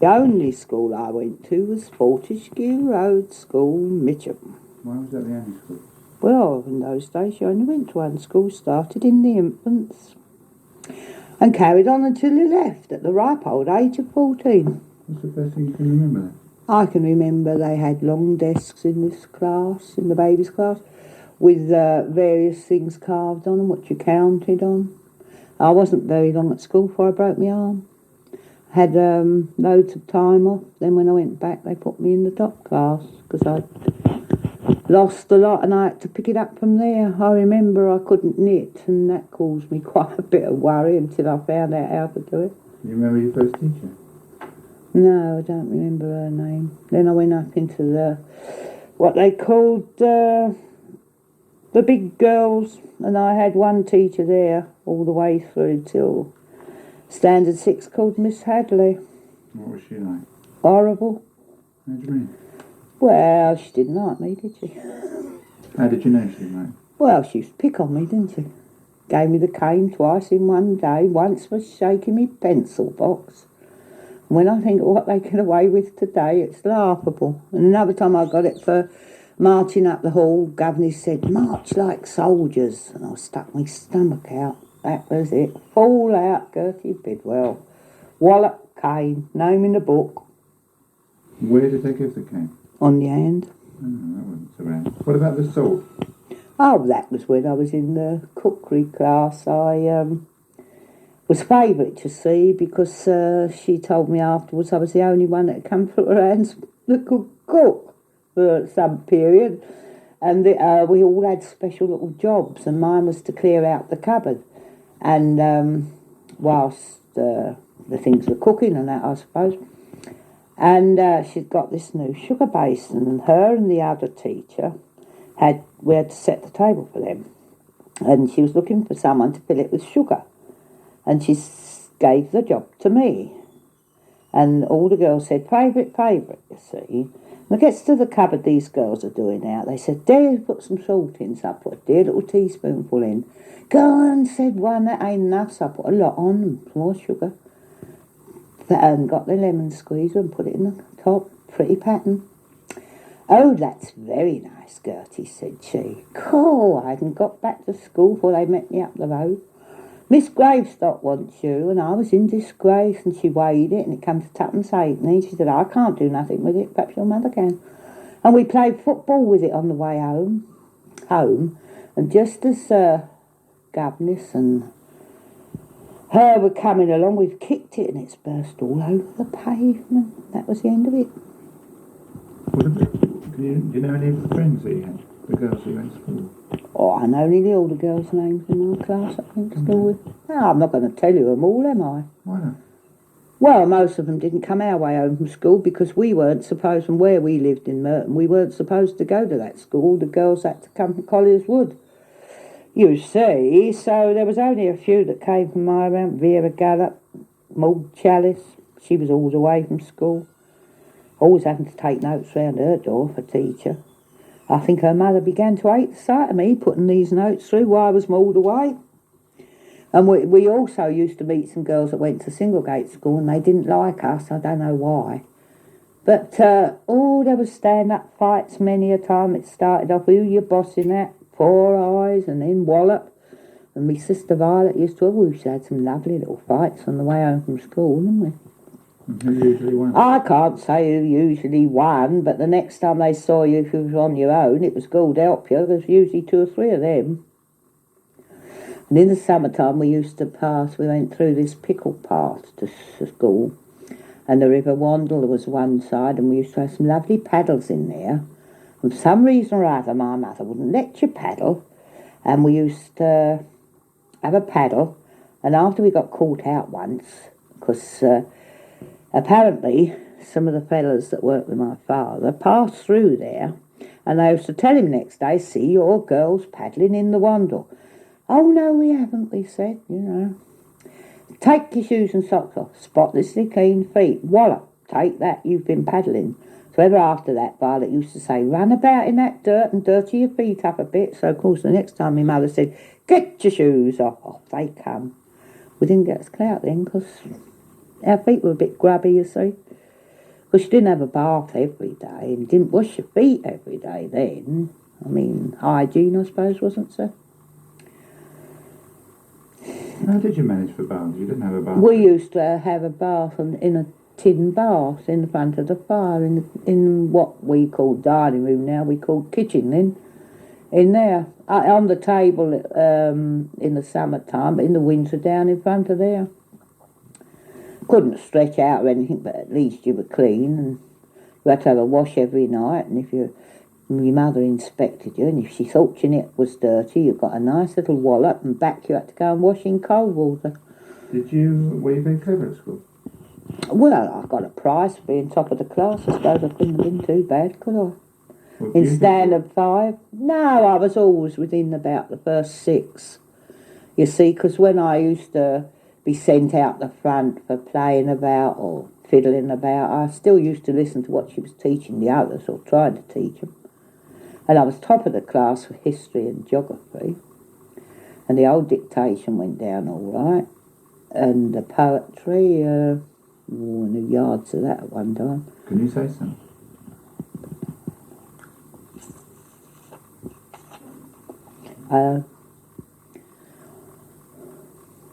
The only school I went to was Fortescue Road School, Mitcham. Why was that the only school? Well, in those days you only went to one school, started in the infants, and carried on until you left at the ripe old age of 14. What's the first thing you can remember then? I can remember they had long desks in this class, in the babies' class, with various things carved on them, what you counted on. I wasn't very long at school before I broke my arm. Had loads of time off. Then when I went back, they put me in the top class because I'd lost a lot and I had to pick it up from there. I remember I couldn't knit and that caused me quite a bit of worry until I found out how to do it. Do you remember your first teacher? No, I don't remember her name. Then I went up into what they called the big girls, and I had one teacher there all the way through till Standard 6 called Miss Hadley. What was she like? Horrible. How do you mean? Well, she didn't like me, did she? How did you know she didn't like? Well, she used to pick on me, didn't she? Gave me the cane twice in one day, once for shaking me pencil box. When I think of what they get away with today, it's laughable. And another time I got it for marching up the hall, governess said, "March like soldiers." And I stuck my stomach out. That was it. Fall out, Gertie Bidwell. Wallop, cane, name in the book. Where did they give the cane? On the hand. Oh, that wasn't so bad. What about the salt? Oh, that was when I was in the cookery class. I was favourite to see because she told me afterwards I was the only one that had come through her hands that could cook for some period. And we all had special little jobs, and mine was to clear out the cupboard. And whilst the things were cooking and that, I suppose. And she'd got this new sugar basin, and her and the other teacher we had to set the table for them. And she was looking for someone to fill it with sugar. And she gave the job to me. And all the girls said, favourite, you see. When it gets to the cupboard these girls are doing out, they said, "Dear, put some salt in." So I put a dear little teaspoonful in. Go on, said one, that ain't enough. So I put a lot on and more sugar. And got the lemon squeezer and put it in the top. Pretty pattern. "Oh, that's very nice, Gertie," said she. Cool, I hadn't got back to school before they met me up the road. "Miss Gravestock wants you," and I was in disgrace, and she weighed it, and it came to twopence halfpenny. She said, "I can't do nothing with it, perhaps your mother can." And we played football with it on the way home, and just as governess and her were coming along, we've kicked it, and it's burst all over the pavement. That was the end of it. Do you know any of the friends that you had? The girls that you went to school with? Oh, I know nearly all the girls' names in my class, I went to school with. No, I'm not going to tell you them all, am I? Why not? Well, most of them didn't come our way home from school because we weren't supposed, from where we lived in Merton, we weren't supposed to go to that school. The girls had to come from Colliers Wood. You see, so there was only a few that came from my around. Vera Gallop, Maud Chalice, she was always away from school. Always having to take notes round her door for teacher. I think her mother began to hate the sight of me putting these notes through while I was mauled away. And we also used to meet some girls that went to Singlegate School and they didn't like us, I don't know why. But, there was stand-up fights many a time. It started off, who you bossing at? 4 Eyes, and then Wallop. And my sister Violet used to, we used to have some lovely little fights on the way home from school, didn't we? And who usually won? I can't say who usually won, but the next time they saw you, if you was on your own, it was God help you. There was usually 2 or 3 of them. And in the summertime, we used to pass, we went through this pickle path to school, and the River Wandle was one side, and we used to have some lovely paddles in there. And for some reason or other, my mother wouldn't let you paddle, and we used to have a paddle, and after we got caught out once, because apparently some of the fellas that worked with my father passed through there, and they used to tell him next day, "See your girls paddling in the Wandle." "Oh, no, we haven't," we said, you know. "Take your shoes and socks off, spotlessly clean feet. Wallop, take that, you've been paddling." So ever after that, Violet used to say, "Run about in that dirt and dirty your feet up a bit." So, of course, the next time my mother said, "Get your shoes off," off they come. We didn't get us clout then because our feet were a bit grubby, you see. Because she didn't have a bath every day and didn't wash your feet every day then. I mean, hygiene, I suppose, wasn't so. How did you manage for baths? You didn't have a bath? We used to have a bath in a tin bath in the front of the fire in what we call dining room now, we called kitchen then. In there, on the table in the summertime, but in the winter down in front of there. Couldn't stretch out or anything, but at least you were clean, and you had to have a wash every night, and if your mother inspected you, and if she thought your neck was dirty, you got a nice little wallop, and back you had to go and wash in cold water. Were you very clever at school? Well, I got a prize for being top of the class. I suppose I couldn't have been too bad, could I? What In standard 5? No, I was always within about the first 6. You see, because when I used to be sent out the front for playing about or fiddling about, I still used to listen to what she was teaching the others, or trying to teach them. And I was top of the class for history and geography. And the old dictation went down all right. And the poetry, I knew yards of that at one time. Can you say some?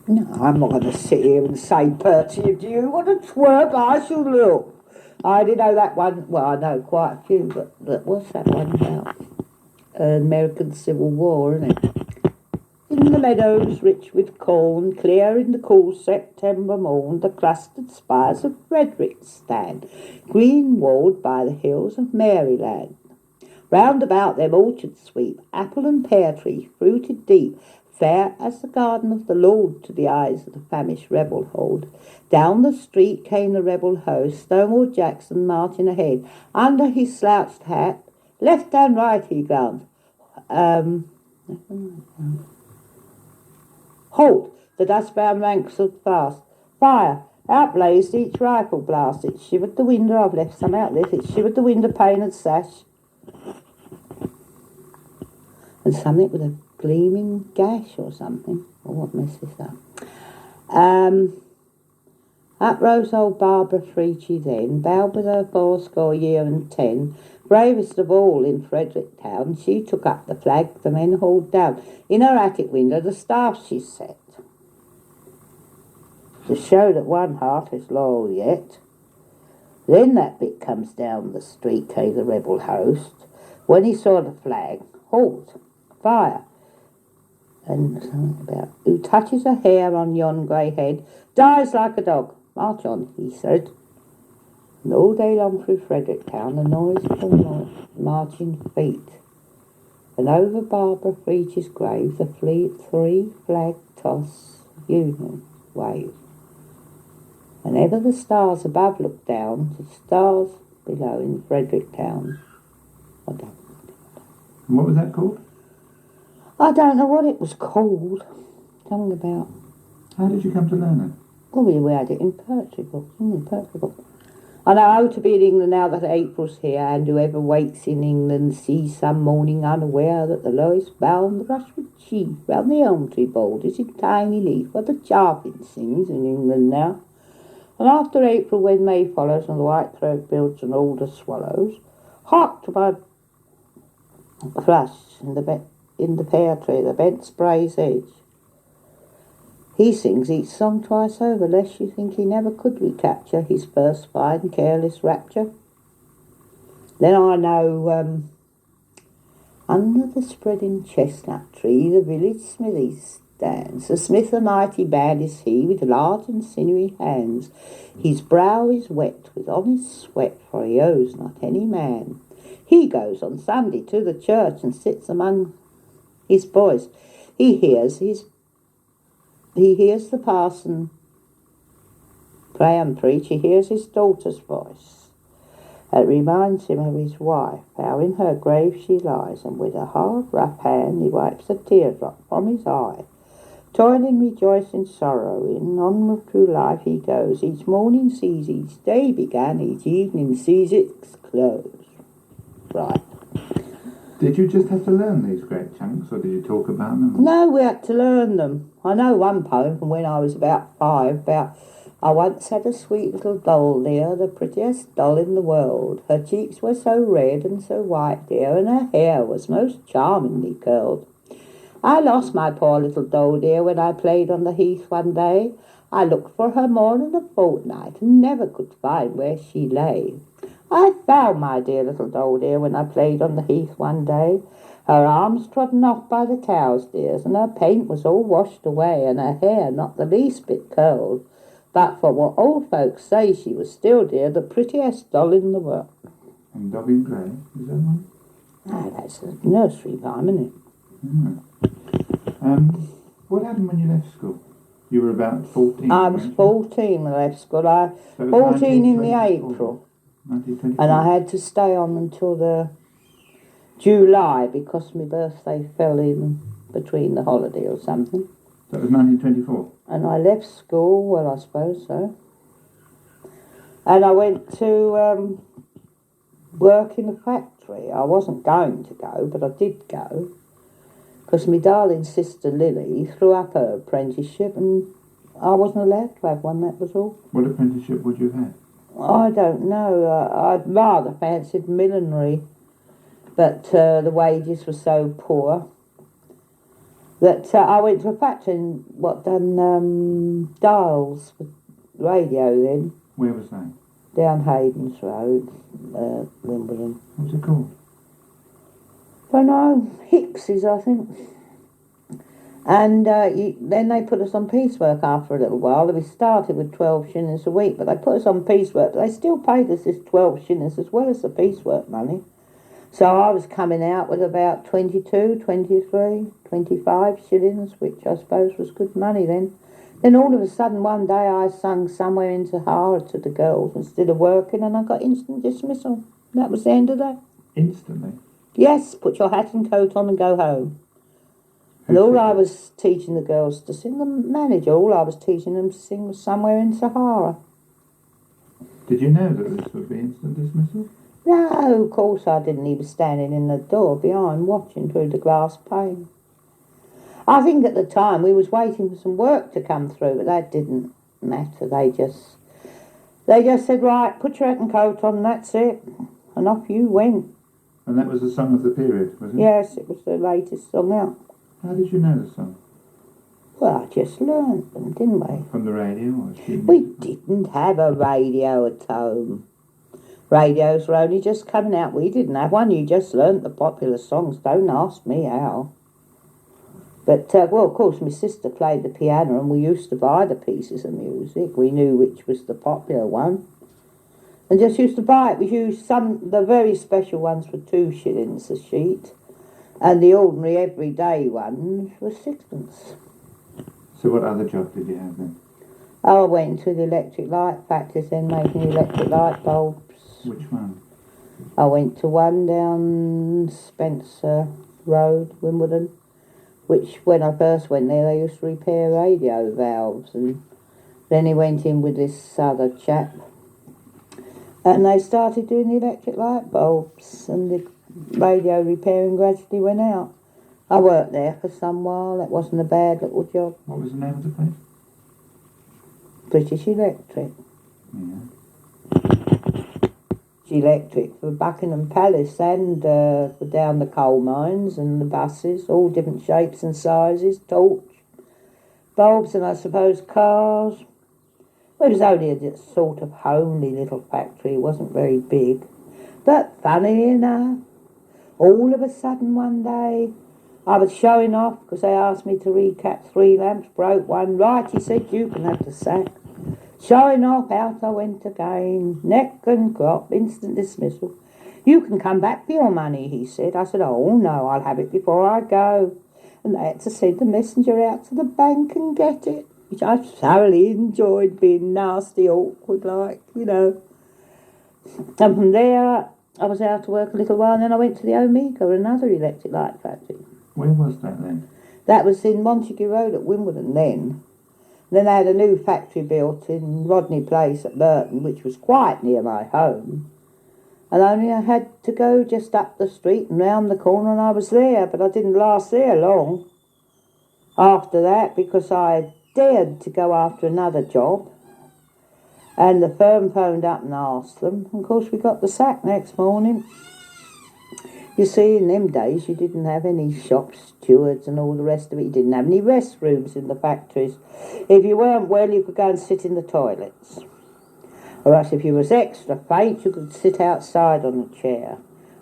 No, I'm not going to sit here and say, Bertie, do you want a twerp? I shall look. I didn't know that one. Well, I know quite a few, but what's that one about? American Civil War, isn't it? In the meadows rich with corn, clear in the cool September morn, the clustered spires of Frederick stand, green walled by the hills of Maryland. Round about them orchards sweep, apple and pear tree, fruited deep, fair as the garden of the Lord to the eyes of the famished rebel hold. Down the street came the rebel host, Stonewall Jackson marching ahead. Under his slouched hat, left and right he glanced. Halt! The dust-bound ranks stood fast. Fire! Out blazed each rifle blast. It shivered the window. I've left some out this. It shivered the window pane and sash. And something with a gleaming gash or something. Or what mess is that? Up rose old Barbara Freechy then, bowed with her 80 year and 10, bravest of all in Frederick town. She took up the flag the men hauled down. In her attic window the staff she set, to show that one heart is loyal yet. Then that bit comes down the street came the rebel host. When he saw the flag, halt, fire. And something about, who touches a hair on yon grey head, dies like a dog. March on, he said. And all day long through Frederick town, the noise of the marching feet. And over Barbara Freech's grave, the three flag toss Union wave. And ever the stars above look down to stars below in Frederick town. I don't know. And what was that called? I don't know what it was called. Something about. How did you come to learn it? Well, we had it in poetry books, I know how to be in England now that April's here, and whoever waits in England sees some morning unaware that the lowest bound, the brushwood chief, round the elm tree bold is in tiny leaf, where the chaffinch sings in England now. And after April, when May follows, and the white-throat builds and alder swallows, hark to my thrush in the pear tree, the bent spray's edge. He sings each song twice over, lest you think he never could recapture his first fine, careless rapture. Then I know, under the spreading chestnut tree, the village smithy stands. The smith a mighty bad is he, with large and sinewy hands. His brow is wet with honest sweat, for he owes not any man. He goes on Sunday to the church and sits among his boys. He hears the parson pray and preach. He hears his daughter's voice. It reminds him of his wife, how in her grave she lies, and with a hard, rough hand he wipes a teardrop from his eye. Toiling, rejoicing, sorrowing, onward through life he goes. Each morning sees each day began, each evening sees its close. Right. Did you just have to learn these great chunks, or did you talk about them? No, we had to learn them. I know one poem from when I was about 5, about I once had a sweet little doll, dear, the prettiest doll in the world. Her cheeks were so red and so white, dear, and her hair was most charmingly curled. I lost my poor little doll, dear, when I played on the heath one day. I looked for her more than a fortnight and never could find where she lay. I found my dear little doll, dear, when I played on the heath one day. Her arms trodden off by the cows, dears, and her paint was all washed away, and her hair not the least bit curled. But for what old folks say, she was still, dear, the prettiest doll in the world. And Dobbin Gray, is that one? Ah, that's a nursery rhyme, isn't it? What happened when you left school? You were about 14. I was 14 when I left school. So it was 14 in the 1924. April. 1924. And I had to stay on until the July because my birthday fell in between the holiday or something. So it was 1924? And I left school, well, I suppose so. And I went to work in a factory. I wasn't going to go, but I did go. Because my darling sister Lily threw up her apprenticeship and I wasn't allowed to have one, that was all. What apprenticeship would you have had? I don't know. I'd rather fancied millinery, but the wages were so poor that I went to a factory and done dials for radio then. Where was that? Down Hayden's Road, Wimbledon. What's it called? Don't know, Hicks's, I think. And then they put us on piecework after a little while. We started with 12 shillings a week, but they put us on piecework. But they still paid us this 12 shillings as well as the piecework money. So I was coming out with about 22, 23, 25 shillings, which I suppose was good money then. Then all of a sudden one day I sung Somewhere in Sahara to the girls instead of working, and I got instant dismissal. That was the end of that. Instantly? Yes, put your hat and coat on and go home. And all I was teaching the girls to sing, the manager, all I was teaching them to sing was Somewhere in Sahara. Did you know that this would be instant dismissal? No, of course I didn't. He was standing in the door behind watching through the glass pane. I think at the time we was waiting for some work to come through, but that didn't matter. They just said, right, put your hat and coat on, that's it. And off you went. And that was the song of the period, was it? Yes, it was the latest song out. How did you know the song? Well, I just learned them, didn't we? From the radio or sheet We music? didn't have a radio at home. Radios were only just coming out. We didn't have one. You just learnt the popular songs. Don't ask me how. But, well, of course, my sister played the piano and we used to buy the pieces of music. We knew which was the popular one. And just used to buy it. We used the very special ones for 2 shillings a sheet. And the ordinary everyday ones were 6pence. So what other job did you have then? I went to the electric light factories then making electric light bulbs. Which one? I went to one down Spencer Road, Wimbledon, which when I first went there they used to repair radio valves, and then he went in with this other chap and they started doing the electric light bulbs and the radio repairing gradually went out. I worked there for some while. That wasn't a bad little job. What was the name of the place? British Electric. Yeah. Electric for Buckingham Palace and for down the coal mines and the buses, all different shapes and sizes, torch, bulbs and I suppose cars. Well, it was only a sort of homely little factory, it wasn't very big. But funny enough, all of a sudden one day I was showing off because they asked me to recap 3 lamps, broke one. Right, he said, you can have the sack. Showing off, out I went again, neck and crop, instant dismissal. You can come back for your money, he said. I said, oh no, I'll have it before I go. And they had to send the messenger out to the bank and get it, which I thoroughly enjoyed, being nasty, awkward like, you know. And from there, I was out to work a little while, and then I went to the Omega, another electric light factory. Where was that then? That was in Montague Road at Wimbledon then. Then they had a new factory built in Rodney Place at Burton, which was quite near my home. And only I had to go just up the street and round the corner and I was there, but I didn't last there long after that because I dared to go after another job. And the firm phoned up and asked them. And of course, we got the sack next morning. You see, in them days, you didn't have any shop stewards and all the rest of it. You didn't have any restrooms in the factories. If you weren't well, you could go and sit in the toilets. Or else, if you was extra faint, you could sit outside on a chair.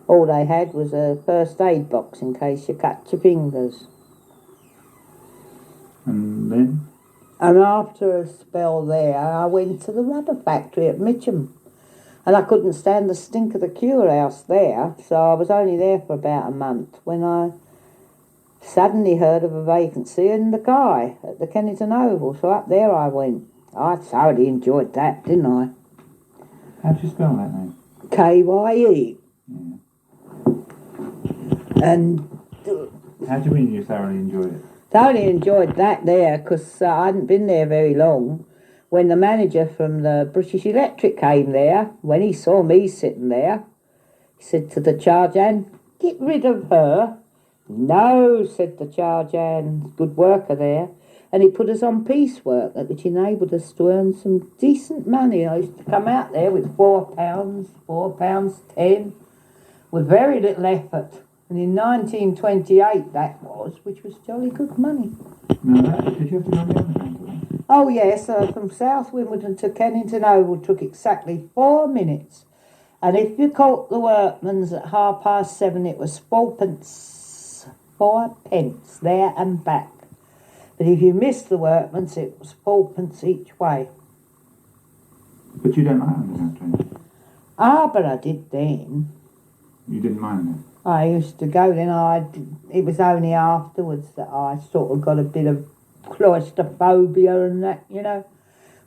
All they had was a first aid box in case you cut your fingers. And then? And after a spell there, I went to the rubber factory at Mitcham. And I couldn't stand the stink of the cure house there, so I was only there for about a month when I suddenly heard of a vacancy in the Guy at the Kennington Oval. So up there I went. I thoroughly enjoyed that, didn't I? How do you spell that name? Kye. Yeah. And How do you mean you thoroughly enjoyed it? thoroughly enjoyed that there because I hadn't been there very long when the manager from the British Electric came there. When he saw me sitting there, he said to the charge hand, "Get rid of her." "No," said the charge hand, good worker there. And he put us on piecework, which enabled us to earn some decent money. I used to come out there with £4.10, with very little effort. And in 1928 that was, which was jolly good money. No, did you have to go on the underground to that? Oh yes, from South Wimbledon to Kennington Oval took exactly 4 minutes. And if you caught the workman's at 7:30, it was fourpence there and back. But if you missed the workman's, it was 4pence each way. But you don't like underground trains? But I did then. You didn't mind them? I used to go then. It was only afterwards that I sort of got a bit of claustrophobia and that, you know.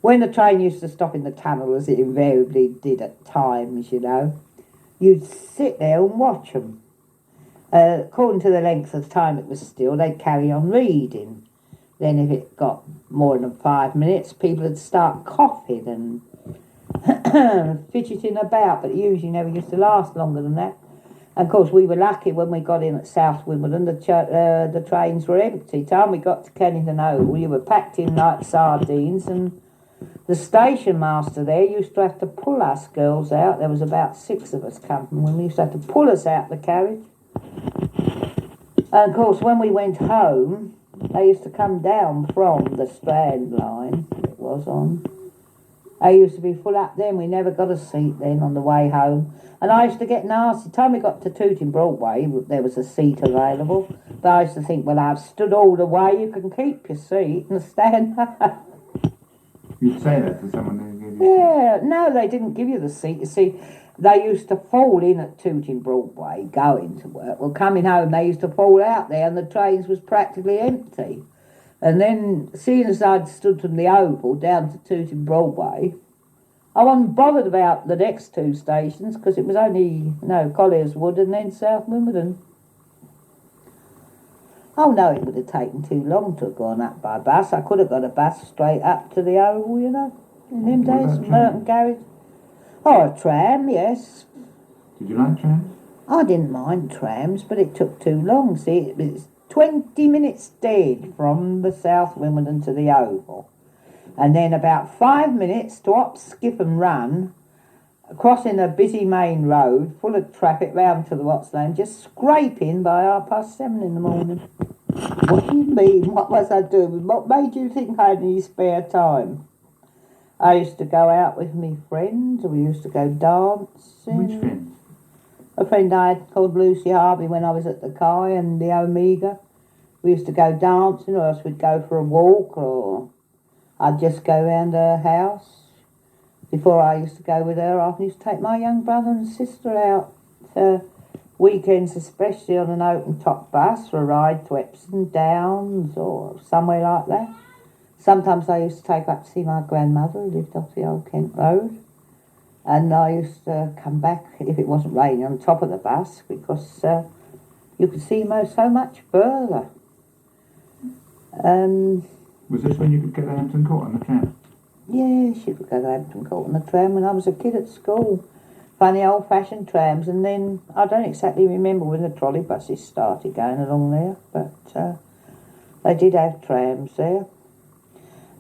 When the train used to stop in the tunnel, as it invariably did at times, you know, you'd sit there and watch them. According to the length of time it was still, they'd carry on reading. Then if it got more than 5 minutes, people would start coughing and fidgeting about, but it usually never used to last longer than that. And of course, we were lucky when we got in at South Wimbledon, the trains were empty. Time we got to Kennington Oval, we were packed in like sardines, and the station master there used to have to pull us girls out. There was about 6 of us coming when we used to have to pull us out the carriage. And of course, when we went home, they used to come down from the Strand line it was on. They used to be full up then. We never got a seat then on the way home. And I used to get nasty. Time we got to Tooting Broadway, there was a seat available. But I used to think, well, I've stood all the way. You can keep your seat and stand up. You'd say that to someone who gave you Yeah, no, they didn't give you the seat. You see, they used to fall in at Tooting Broadway going to work. Well, coming home, they used to fall out there and the trains was practically empty. And then, seeing as I'd stood from the Oval down to Tooting Broadway, I wasn't bothered about the next 2 stations because it was only, Collier's Wood and then South Wimbledon. Oh no, it would have taken too long to have gone up by bus. I could have got a bus straight up to the Oval, you know, in them What days, about Merton Garage. Oh, a tram, yes. Did you like trams? I didn't mind trams, but it took too long. See, it was 20 minutes dead from the South Wimbledon to the Oval. And then about 5 minutes to hop, skip and run, crossing a busy main road full of traffic round to the what's name, just scraping by 7:30 in the morning. What do you mean? What was I doing? What made you think I had any spare time? I used to go out with me friends, we used to go dancing. Which friends? A friend I had called Lucy Harvey when I was at the Kai and the Omega. We used to go dancing, or else we'd go for a walk, or I'd just go round her house. Before I used to go with her, I often used to take my young brother and sister out weekends, especially on an open-top bus for a ride to Epsom Downs or somewhere like that. Sometimes I used to take up to see my grandmother who lived off the old Kent Road. And I used to come back, if it wasn't raining, on top of the bus because you could see so much further. Was this when you could get to Hampton Court on the tram? Yeah, she could go to Hampton Court on the tram when I was a kid at school. Funny old-fashioned trams, and then I don't exactly remember when the trolley buses started going along there, but they did have trams there.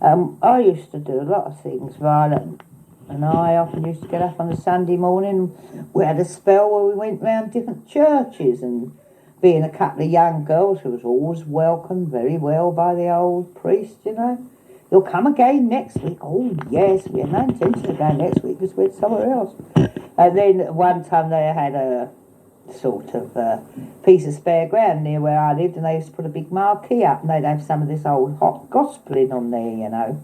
I used to do a lot of things, Violet. and I often used to get up on a Sunday morning. We had a spell where we went round different churches, and being a couple of young girls who was always welcomed very well by the old priest, you know. You'll come again next week. Oh, yes, we had no intention of going next week because we went somewhere else. And then one time they had a sort of piece of spare ground near where I lived, and they used to put a big marquee up, and they'd have some of this old hot gospeling on there, you know.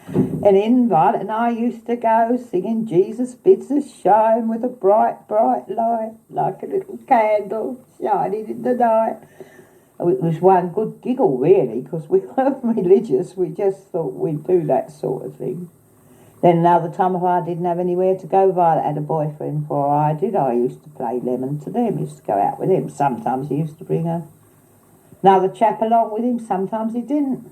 And in Violet and I used to go singing Jesus bids us shine with a bright, bright light, like a little candle shining in the night. It was one good giggle, really, because we weren't religious. We just thought we'd do that sort of thing. Then another time, if I didn't have anywhere to go, Violet had a boyfriend before I did. I used to play lemon to them, used to go out with him. Sometimes he used to bring another chap along with him, sometimes he didn't.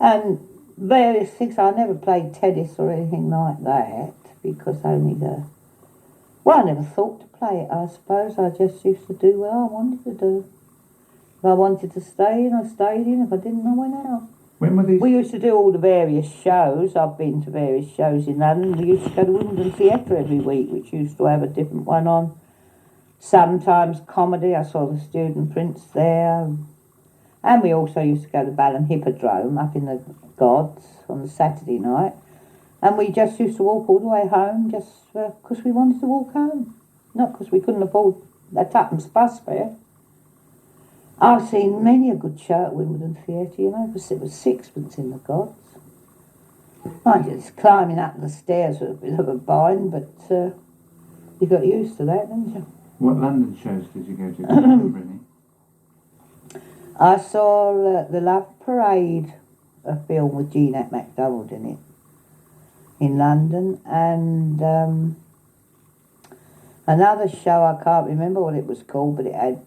And various things. I never played tennis or anything like that, because only I never thought to play it, I suppose. I just used to do what I wanted to do. If I wanted to stay in, I stayed in. If I didn't, I went out. When were these? We used to do all the various shows. I've been to various shows in London. We used to go to Wimbledon Theatre every week, which used to have a different one on. Sometimes comedy. I saw The Student Prince there. And we also used to go to Balham Hippodrome up in the Gods on the Saturday night. And we just used to walk all the way home just because we wanted to walk home. Not because we couldn't afford a tuppence bus fare. I've seen many a good show at Wimbledon Theatre, you know, because it was sixpence in the Gods. Mind you, it's climbing up the stairs with a bit of a bind, but you got used to that, didn't you? What London shows did you go to? Do you remember any? I saw The Love Parade, a film with Jeanette MacDonald in it, in London, and another show, I can't remember what it was called, but it had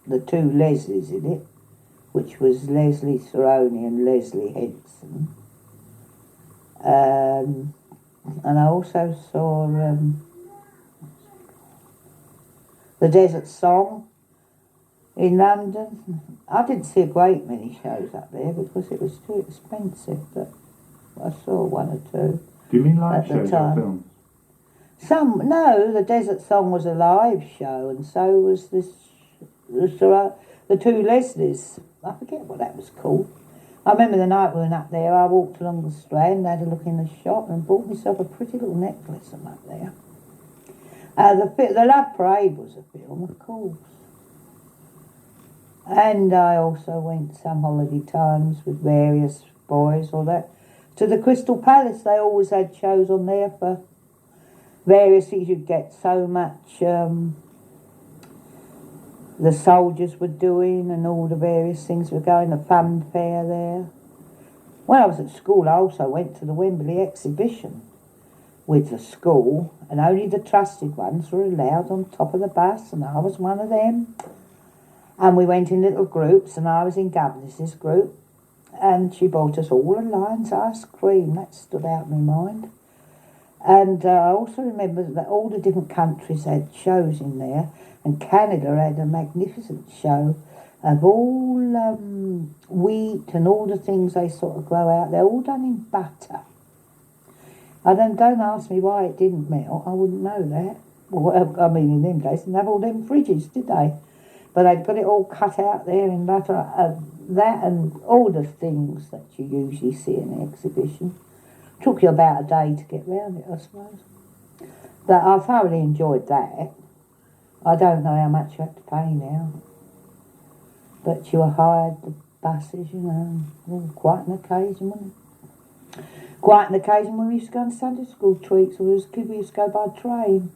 the two Leslies in it, which was Leslie Saroni and Leslie Henson. And I also saw The Desert Song in London. I didn't see a great many shows up there because it was too expensive, but I saw one or two. Do you mean live at the shows or time. films? No, The Desert Song was a live show, and so was this. The two Leslies. I forget what that was called. I remember the night we went up there, I walked along the Strand, had a look in the shop, and bought myself a pretty little necklace from up there. The Love Parade was a film, of course. And I also went some holiday times with various boys or that to the Crystal Palace. They always had shows on there for various things. You'd get so much the soldiers were doing, and all the various things were going, the fun fair there. When I was at school, I also went to the Wembley exhibition with the school, and only the trusted ones were allowed on top of the bus, and I was one of them. And we went in little groups, and I was in Governess's group, and she bought us all a Lion's ice cream. That stood out in my mind. And I also remember that all the different countries had shows in there, and Canada had a magnificent show of all wheat and all the things they sort of grow out there, all done in butter. Don't ask me why it didn't melt, I wouldn't know that. Well, I mean, in them days, they didn't have all them fridges, did they? But they'd got it all cut out there in butter, that and all the things that you usually see in an exhibition. Took you about a day to get round it, I suppose. But I thoroughly enjoyed that. I don't know how much you have to pay now. But you were hired the buses, you know, quite an occasion, wasn't it? Quite an occasion when we used to go on Sunday school treats, or we used to go by train.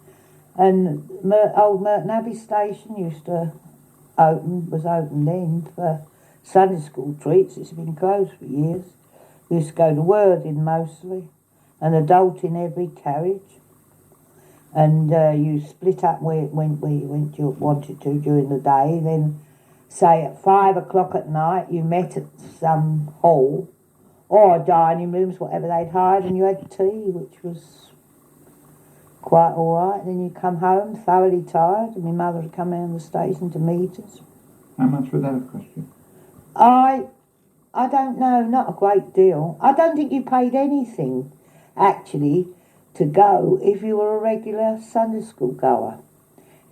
And old Merton Abbey station was open then for Sunday school treats. It's been closed for years. We used to go to Worthing mostly, an adult in every carriage. And you split up where you wanted to during the day. Then, say at 5 o'clock at night, you met at some hall or dining rooms, whatever they'd hired, and you had tea, which was quite all right. Then you come home thoroughly tired, and my mother would come round the station to meet us. How much would that have cost you? I don't know, not a great deal. I don't think you paid anything, actually, to go if you were a regular Sunday school goer.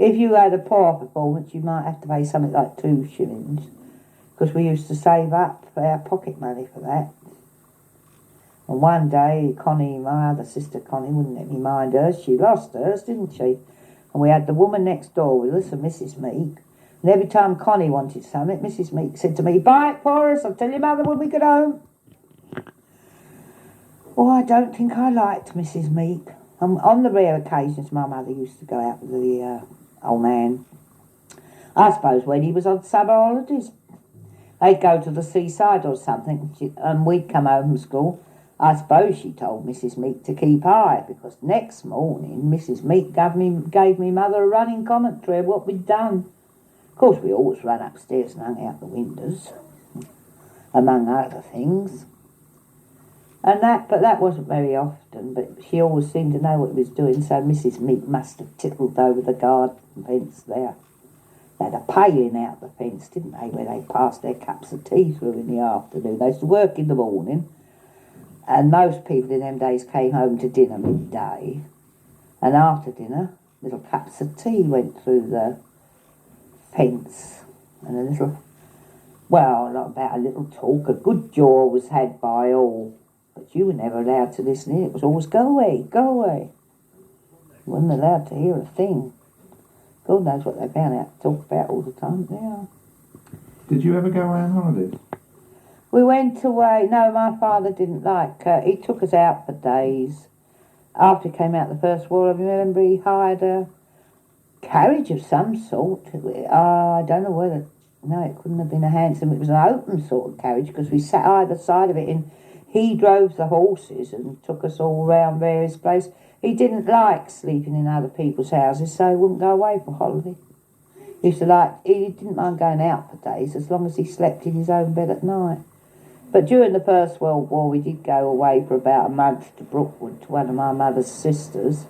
If you had a poor performance, you might have to pay something like 2 shillings, because we used to save up our pocket money for that. And one day, Connie, my other sister Connie, wouldn't let me mind hers. She lost hers, didn't she? And we had the woman next door with us, and Mrs. Meek. And every time Connie wanted something, Mrs. Meek said to me, "Buy it for us, I'll tell your mother when we get home." Oh, I don't think I liked Mrs. Meek. On the rare occasions my mother used to go out with the old man. I suppose when he was on summer holidays, they'd go to the seaside or something, and we'd come home from school. I suppose she told Mrs. Meek to keep high, because next morning Mrs. Meek gave me mother a running commentary of what we'd done. Of course, we always ran upstairs and hung out the windows, among other things. But that wasn't very often, but she always seemed to know what he was doing, so Mrs. Meek must have tickled over the garden fence there. They had a paling out the fence, didn't they, where they passed their cups of tea through in the afternoon. They used to work in the morning, and most people in them days came home to dinner midday, and after dinner, little cups of tea went through the fence, and not about a little talk, a good jaw was had by all, but you were never allowed to listen in. It was always, "Go away, go away." You weren't allowed to hear a thing. God knows what they found out to talk about all the time now. Did you ever go away on holidays? We went away. No, my father didn't like. He took us out for days. After he came out the First War, I remember he hired a carriage of some sort. I don't know whether. No, it couldn't have been a hansom. It was an open sort of carriage, because we sat either side of it, and he drove the horses and took us all round various places. He didn't like sleeping in other people's houses, so he wouldn't go away for holiday. He didn't mind going out for days as long as he slept in his own bed at night. But during the First World War, we did go away for about a month to Brookwood to one of my mother's sisters,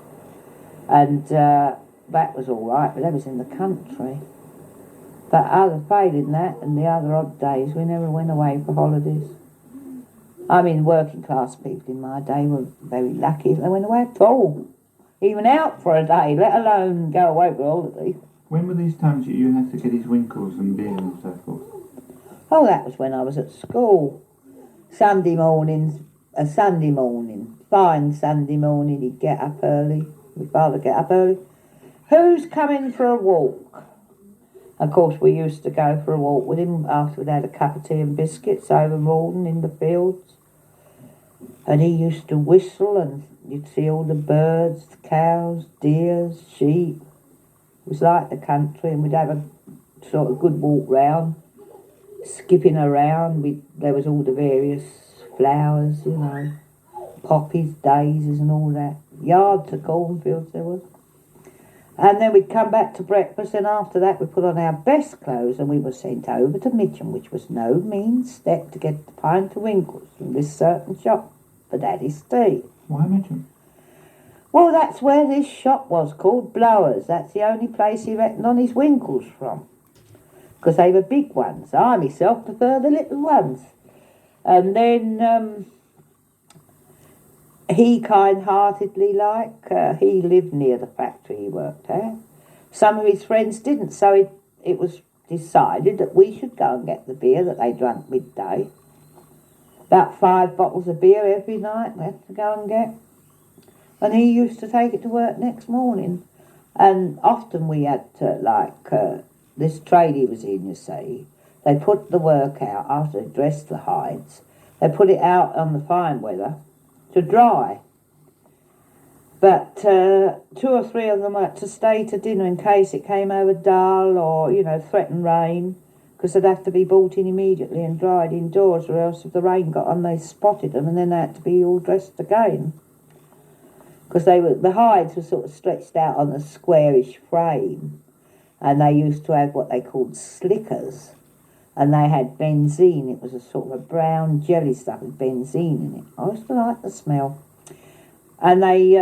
and that was all right, but that was in the country. But failing that and the other odd days, we never went away for holidays. I mean, working class people in my day were very lucky if they went away at all. Even out for a day, let alone go away for a holiday. When were these times that you had to get his winkles and beer and so forth? Oh, that was when I was at school. Sunday morning, fine Sunday morning, he'd get up early. My father get up early. "Who's coming for a walk?" Of course, we used to go for a walk with him after we'd had a cup of tea and biscuits over Morden in the fields. And he used to whistle, and you'd see all the birds, the cows, deers, sheep. It was like the country, and we'd have a sort of good walk round, skipping around. There was all the various flowers, poppies, daisies and all that. Yards of cornfields there was. And then we'd come back to breakfast, and after that we put on our best clothes, and we were sent over to Mitcham, which was no mean step, to get the pint of winkles from this certain shop for Daddy's tea. Why Mitcham? Well, that's where this shop was, called Blowers. That's the only place he reckoned on his winkles from, because they were big ones. I myself prefer the little ones. And then he kind-heartedly, he lived near the factory he worked at. Some of his friends didn't, so it was decided that we should go and get the beer that they drank midday. About 5 bottles of beer every night we had to go and get. And he used to take it to work next morning. And often we had to, this trade he was in, you see, they put the work out after they dressed the hides. They put it out on the fine weather to dry. But 2 or 3 of them had to stay to dinner in case it came over dull or, threatened rain, because they'd have to be brought in immediately and dried indoors, or else if the rain got on they spotted them, and then they had to be all dressed again. Because the hides were sort of stretched out on a squarish frame, and they used to have what they called slickers, and they had benzene. It was a sort of a brown jelly stuff with benzene in it. I used to like the smell. And they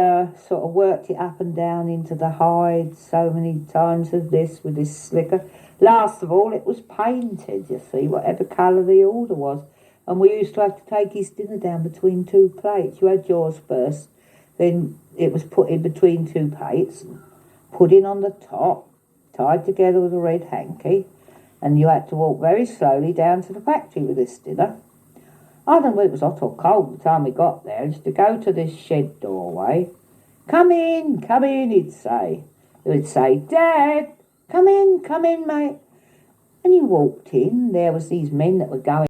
sort of worked it up and down into the hide so many times with this slicker. Last of all, it was painted, you see, whatever colour the order was. And we used to have to take his dinner down between two plates. You had yours first, then it was put in between two plates, pudding on the top, tied together with a red hanky, and you had to walk very slowly down to the factory with this dinner. I don't know whether it was hot or cold by the time we got there, just to go to this shed doorway. Come in, he'd say. He'd say, Dad, come in, mate. And you walked in, there was these men that were going